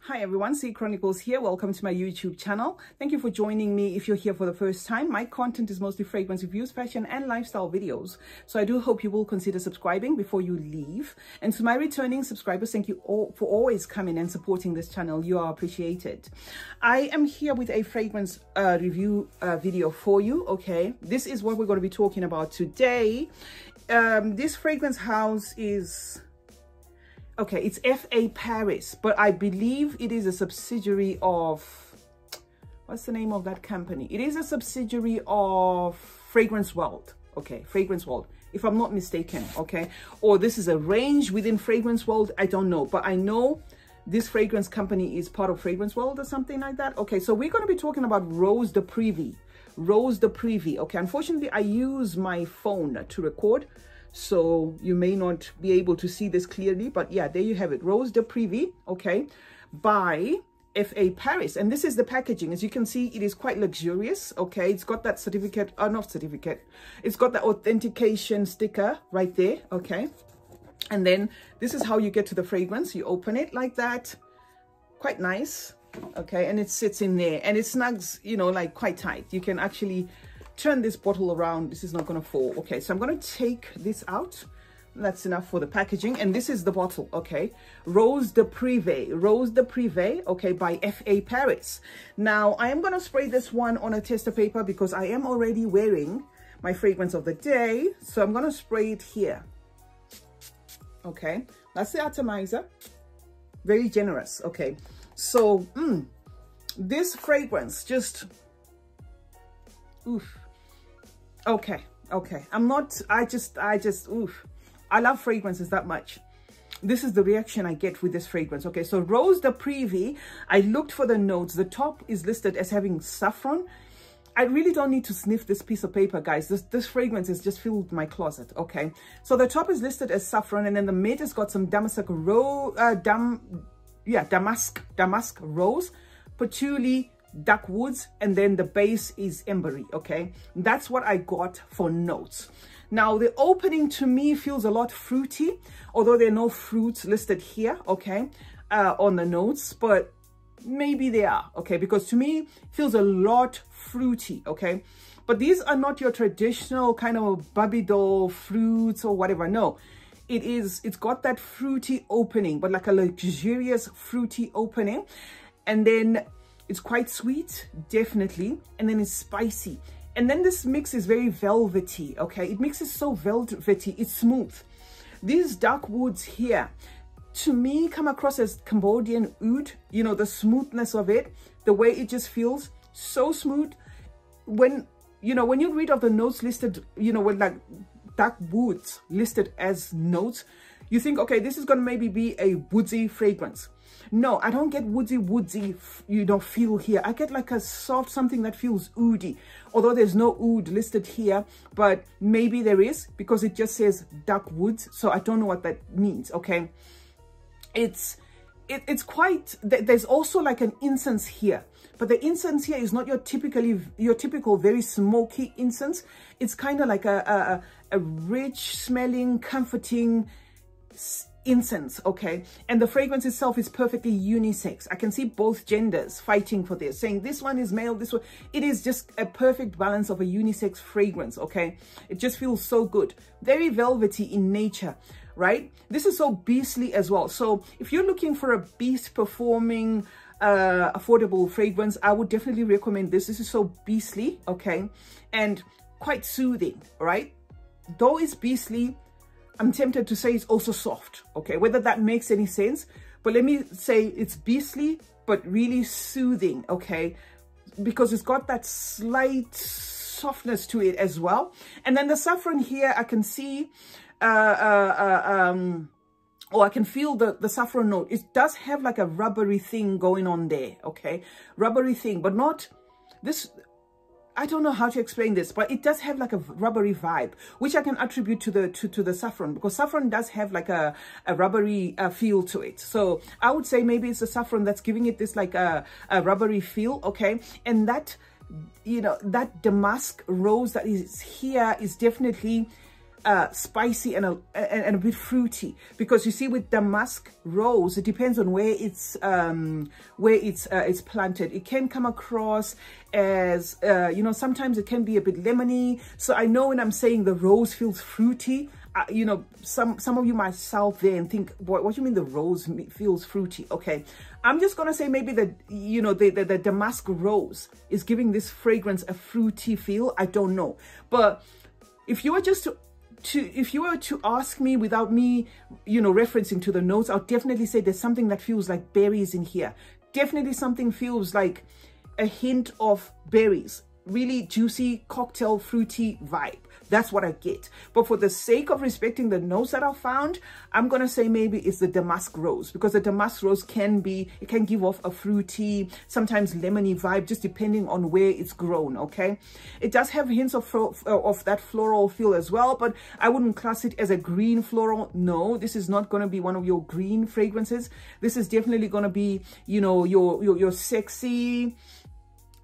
Hi everyone, CeeChronicles here. Welcome to my YouTube channel. Thank you for joining me. If you're here for the first time, my content is mostly fragrance reviews, fashion and lifestyle videos. So I do hope you will consider subscribing before you leave. And to my returning subscribers, thank you all for always coming and supporting this channel. You are appreciated. I am here with a fragrance review video for you. Okay, this is what we're going to be talking about today. This fragrance house is... okay, it's F.A. Paris, but I believe it is a subsidiary of, what's the name of that company? It is a subsidiary of Fragrance World. Okay, Fragrance World, if I'm not mistaken, okay? Or this is a range within Fragrance World, I don't know. But I know this fragrance company is part of Fragrance World or something like that. Okay, so we're going to be talking about Rose de Prive. Rose de Prive, okay? Unfortunately, I use my phone to record, so you may not be able to see this clearly, but yeah, there you have it. Rose de Prive, okay, by F.A. Paris. And this is the packaging. As you can see, it is quite luxurious, okay? It's got that certificate, not certificate. It's got the authentication sticker right there, okay? And then this is how you get to the fragrance. You open it like that. Quite nice, okay? And it sits in there and it snugs, you know, like quite tight. You can actually turn this bottle around. This is not going to fall. Okay, so I'm going to take this out. That's enough for the packaging. And this is the bottle, okay? Rose de Prive, Rose de Prive, okay, by F.A. Paris. Now I am going to spray this one on a tester paper because I am already wearing my fragrance of the day, so I'm going to spray it here. Okay, that's the atomizer. Very generous. Okay, so this fragrance just oof. Okay, oof. I love fragrances that much. This is the reaction I get with this fragrance. Okay, so Rose de Prive, I looked for the notes. The top is listed as having saffron. I really don't need to sniff this piece of paper, guys. This fragrance has just filled my closet, okay? So the top is listed as saffron, and then the mid has got some damask rose, patchouli, dark woods, and then the base is embery. Okay, that's what I got for notes. Now the opening to me feels a lot fruity, although there are no fruits listed here, okay, on the notes, but maybe they are, okay, because to me it feels a lot fruity, okay? But these are not your traditional kind of Barbie doll fruits or whatever. No, it's got that fruity opening, but like a luxurious fruity opening, and then it's quite sweet, definitely, and then it's spicy. And then this mix is very velvety, okay? It mixes so velvety, it's smooth. These dark woods here, to me, come across as Cambodian oud, you know, the smoothness of it, the way it just feels so smooth. When, you know, when you read of the notes listed, you know, with like dark woods listed as notes, you think, okay, this is going to maybe be a woodsy fragrance. No, I don't get woodsy, you know, feel here. I get like a soft something that feels oudy, although there's no oud listed here, but maybe there is because it just says dark woods. So I don't know what that means, okay? It's quite, there's also like an incense here, but the incense here is not your typical very smoky incense. It's kind of like a rich smelling, comforting incense, okay? And the fragrance itself is perfectly unisex. I can see both genders fighting for this, saying this one is male, this one. It is just a perfect balance of a unisex fragrance, okay? It just feels so good. Very velvety in nature, right? This is so beastly as well. So if you're looking for a beast performing affordable fragrance, I would definitely recommend this. This is so beastly, okay? And quite soothing, right? Though it's beastly, I'm tempted to say it's also soft, okay? Whether that makes any sense, but let me say it's beastly, but really soothing, okay? Because it's got that slight softness to it as well. And then the saffron here, I can see, or I can feel the saffron note. It does have like a rubbery thing going on there, okay? Rubbery thing, but not this. I don't know how to explain this, but it does have like a rubbery vibe, which I can attribute to the saffron, because saffron does have like a rubbery feel to it. So I would say maybe it's the saffron that's giving it this like a rubbery feel, okay? And that, you know, that damask rose that is here is definitely spicy and a bit fruity, because you see with damask rose, it depends on where it's planted. It can come across as you know, sometimes it can be a bit lemony. So I know when I'm saying the rose feels fruity, you know, some of you might south there and think, what do you mean the rose feels fruity? Okay, I'm just gonna say maybe that, you know, the damask rose is giving this fragrance a fruity feel. I don't know, but if you were just if you were to ask me without me, you know, referencing to the notes, I'll definitely say there's something that feels like berries in here. Definitely something feels like a hint of berries. Really juicy, cocktail, fruity vibe. That's what I get. But for the sake of respecting the notes that I found, I'm going to say maybe it's the damask rose, because the damask rose can give off a fruity, sometimes lemony vibe, just depending on where it's grown, okay? It does have hints of that floral feel as well, but I wouldn't class it as a green floral. No, this is not going to be one of your green fragrances. This is definitely going to be, you know, your sexy,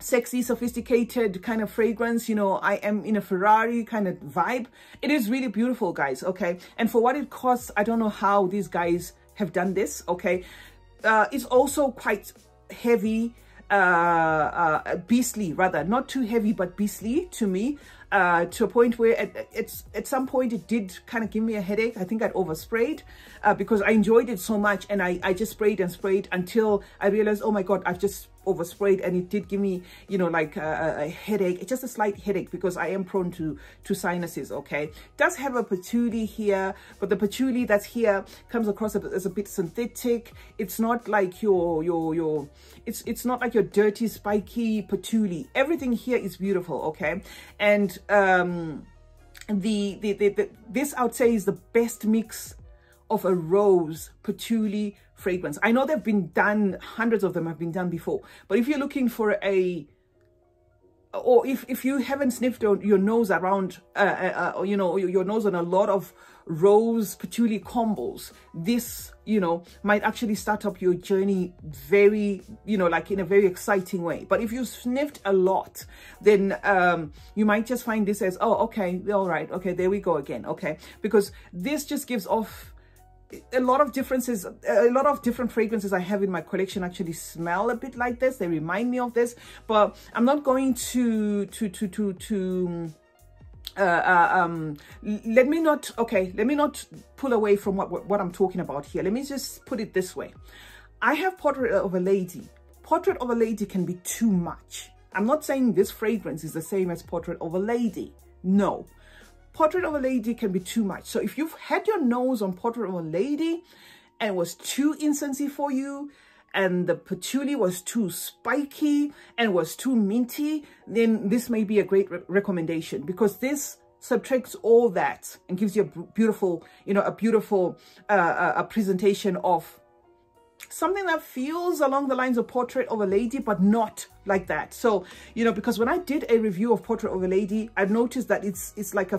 sophisticated kind of fragrance. You know, I am in a Ferrari kind of vibe. It is really beautiful, guys, okay? And for what it costs, I don't know how these guys have done this, okay? It's also quite heavy, beastly rather, not too heavy, but beastly to me, to a point where at some point it did kind of give me a headache. I think I'd oversprayed because I enjoyed it so much, and I just sprayed and sprayed until I realized, oh my God, I've just oversprayed, and it did give me, you know, like a headache. It's just a slight headache because I am prone to sinuses, okay? It does have a patchouli here, but the patchouli that's here comes across as a bit synthetic. It's not like it's not like your dirty, spiky patchouli. Everything here is beautiful, okay? And this I would say is the best mix of a rose patchouli fragrance. I know they've been done, hundreds of them have been done before, but if you're looking for or if you haven't sniffed your nose around, you know, your nose on a lot of rose patchouli combos, this, you know, might actually start up your journey very, you know, like in a very exciting way. But if you sniffed a lot, then you might just find this as, oh, okay, all right, okay, there we go again, okay? Because this just gives off a lot of differences. A lot of different fragrances I have in my collection actually smell a bit like this. They remind me of this, but I'm not going to let me not pull away from what I'm talking about here. Let me just put it this way. I have Portrait of a Lady. Portrait of a Lady can be too much. I'm not saying this fragrance is the same as Portrait of a Lady. No. Portrait of a Lady can be too much. So if you've had your nose on Portrait of a Lady and it was too incensey for you, and the patchouli was too spiky and was too minty, then this may be a great recommendation, because this subtracts all that and gives you a beautiful, you know, a presentation of something that feels along the lines of Portrait of a Lady, but not like that. So, you know, because when I did a review of Portrait of a Lady, I noticed that it's like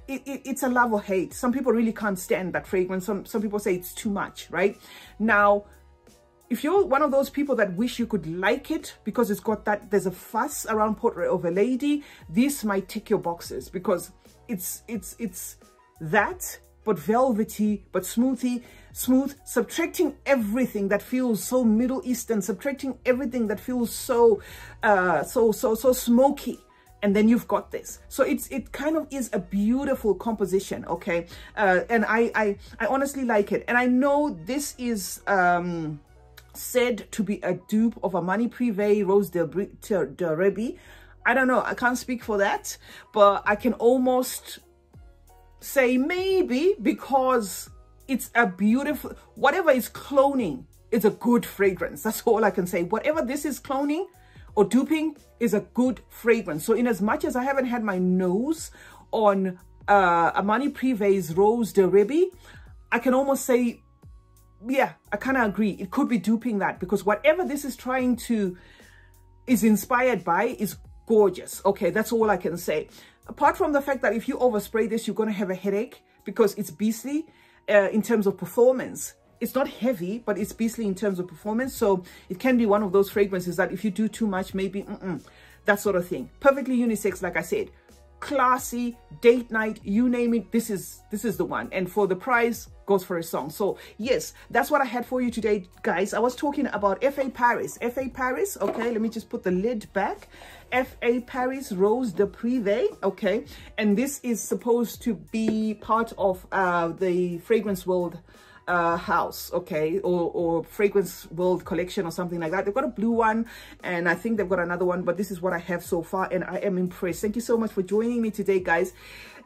it's a love or hate. Some people really can't stand that fragrance. Some people say it's too much, right? Now, if you're one of those people that wish you could like it because it's got that, there's a fuss around Portrait of a Lady, this might tick your boxes, because it's that, but velvety, but smooth, subtracting everything that feels so Middle Eastern, subtracting everything that feels so smoky. And then you've got this. So it kind of is a beautiful composition, okay? And I honestly like it. And I know this is said to be a dupe of Armani Prive Rose de Rebe. I don't know, I can't speak for that, but I can almost say maybe, because it's a beautiful, whatever is cloning is a good fragrance. That's all I can say. Whatever this is cloning or duping is a good fragrance. So in as much as I haven't had my nose on Armani Prive's Rose de Rebe, I can almost say, yeah, I kind of agree. It could be duping that, because whatever this is is inspired by is gorgeous. Okay, that's all I can say. Apart from the fact that if you overspray this, you're going to have a headache because it's beastly in terms of performance. It's not heavy, but it's beastly in terms of performance. So it can be one of those fragrances that if you do too much, maybe that sort of thing. Perfectly unisex, like I said. classy, date night, you name it, this is the one. And for the price, goes for a song. So yes, that's what I had for you today, guys. I was talking about FA Paris. Okay, let me just put the lid back. FA Paris Rose de Prive, okay, and this is supposed to be part of the Fragrance World house, okay, or Fragrance World collection or something like that. They've got a blue one, and I think they've got another one, but this is what I have so far, and I am impressed. Thank you so much for joining me today, guys.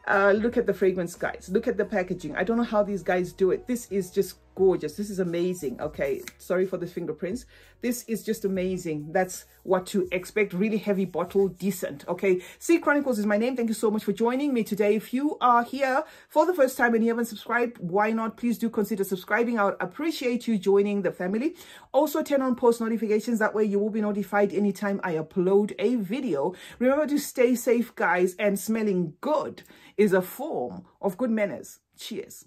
Look at the fragrance, guys. Look at the packaging. I don't know how these guys do it. This is just gorgeous. This is amazing. Okay, sorry for the fingerprints. This is just amazing. That's what to expect. Really heavy bottle, decent. Okay, CeeChronicles is my name. Thank you so much for joining me today. If you are here for the first time and you haven't subscribed, why not? Please do consider subscribing. I would appreciate you joining the family. Also turn on post notifications. That way you will be notified anytime I upload a video. Remember to stay safe, guys, and smelling good is a form of good manners. Cheers.